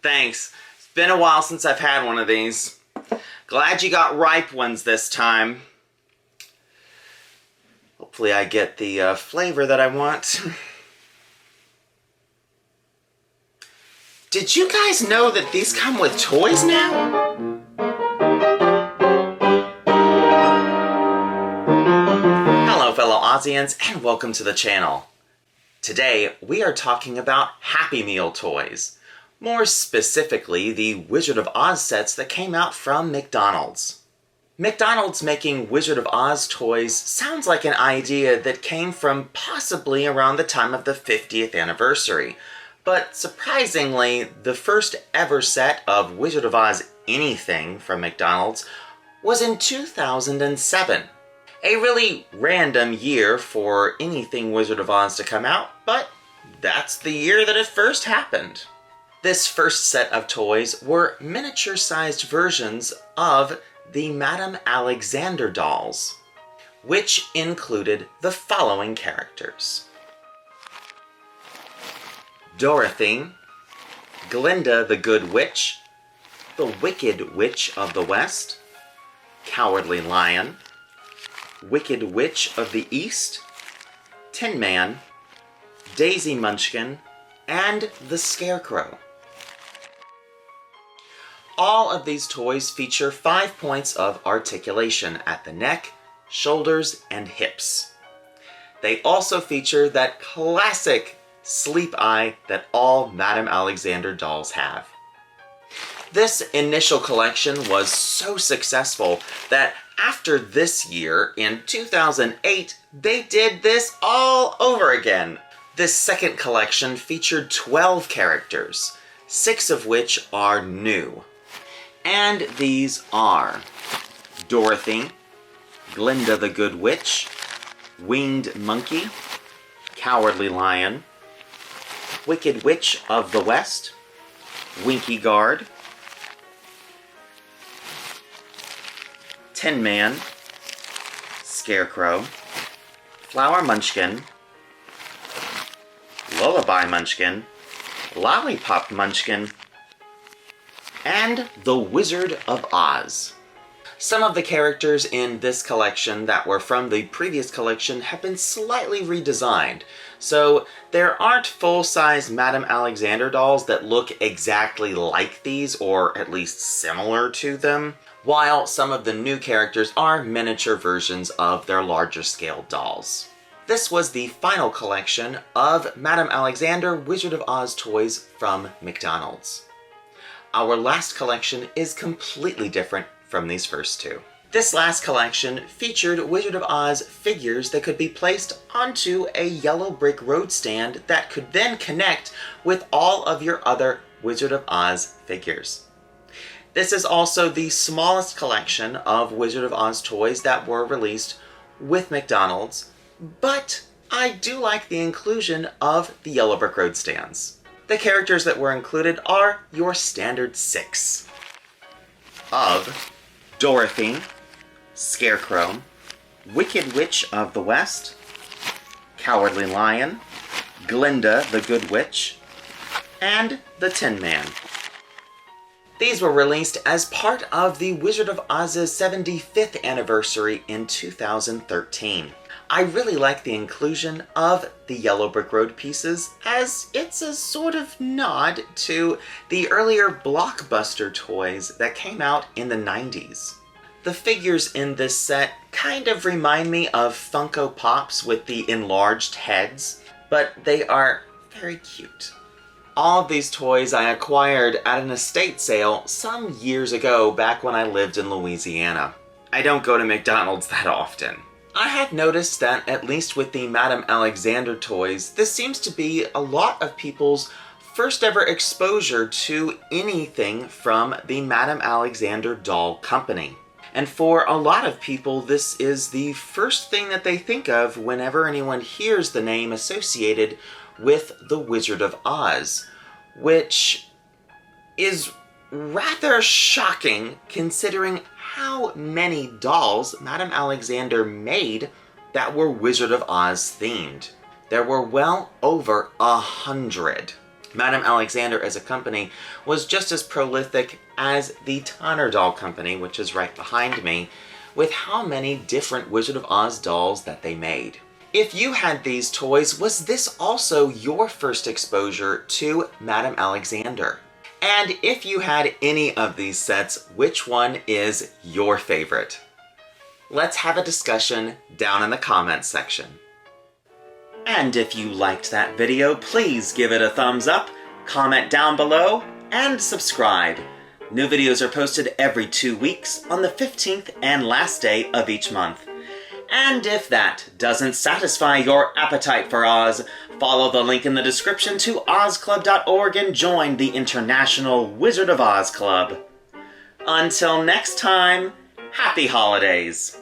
Thanks. It's been a while since I've had one of these. Glad you got ripe ones this time. Hopefully I get the flavor that I want. Did you guys know that these come with toys now? Hello fellow Aussians and welcome to the channel. Today we are talking about Happy Meal toys. More specifically, the Wizard of Oz sets that came out from McDonald's. McDonald's making Wizard of Oz toys sounds like an idea that came from possibly around the time of the 50th anniversary. But surprisingly, the first ever set of Wizard of Oz anything from McDonald's was in 2007. A really random year for anything Wizard of Oz to come out, but that's the year that it first happened. This first set of toys were miniature-sized versions of the Madame Alexander dolls, which included the following characters: Dorothy, Glinda the Good Witch, the Wicked Witch of the West, Cowardly Lion, Wicked Witch of the East, Tin Man, Daisy Munchkin, and the Scarecrow. All of these toys feature 5 points of articulation at the neck, shoulders, and hips. They also feature that classic sleep eye that all Madame Alexander dolls have. This initial collection was so successful that after this year, in 2008, they did this all over again. This second collection featured 12 characters, 6 of which are new. And these are Dorothy, Glinda the Good Witch, Winged Monkey, Cowardly Lion, Wicked Witch of the West, Winky Guard, Tin Man, Scarecrow, Flower Munchkin, Lullaby Munchkin, Lollipop Munchkin, and the Wizard of Oz. Some of the characters in this collection that were from the previous collection have been slightly redesigned, so there aren't full-size Madame Alexander dolls that look exactly like these, or at least similar to them, while some of the new characters are miniature versions of their larger scale dolls. This was the final collection of Madame Alexander Wizard of Oz toys from McDonald's. Our last collection is completely different from these first two. This last collection featured Wizard of Oz figures that could be placed onto a yellow brick road stand that could then connect with all of your other Wizard of Oz figures. This is also the smallest collection of Wizard of Oz toys that were released with McDonald's, but I do like the inclusion of the yellow brick road stands. The characters that were included are your standard 6 of Dorothy, Scarecrow, Wicked Witch of the West, Cowardly Lion, Glinda the Good Witch, and the Tin Man. These were released as part of the Wizard of Oz's 75th anniversary in 2013. I really like the inclusion of the yellow brick road pieces, as it's a sort of nod to the earlier blockbuster toys that came out in the 90s. The figures in this set kind of remind me of Funko Pops with the enlarged heads, but they are very cute. All of these toys I acquired at an estate sale some years ago back when I lived in Louisiana. I don't go to McDonald's that often. I have noticed that, at least with the Madame Alexander toys, this seems to be a lot of people's first ever exposure to anything from the Madame Alexander doll company. And for a lot of people, this is the first thing that they think of whenever anyone hears the name associated with the Wizard of Oz, which is rather shocking considering how many dolls Madame Alexander made that were Wizard of Oz themed. There were well over 100. Madame Alexander as a company was just as prolific as the Tanner Doll Company, which is right behind me, with how many different Wizard of Oz dolls that they made. If you had these toys, was this also your first exposure to Madame Alexander? And if you had any of these sets, which one is your favorite? Let's have a discussion down in the comments section. And if you liked that video, please give it a thumbs up, comment down below, and subscribe. New videos are posted every 2 weeks on the 15th and last day of each month. And if that doesn't satisfy your appetite for Oz, follow the link in the description to ozclub.org and join the International Wizard of Oz Club. Until next time, happy holidays!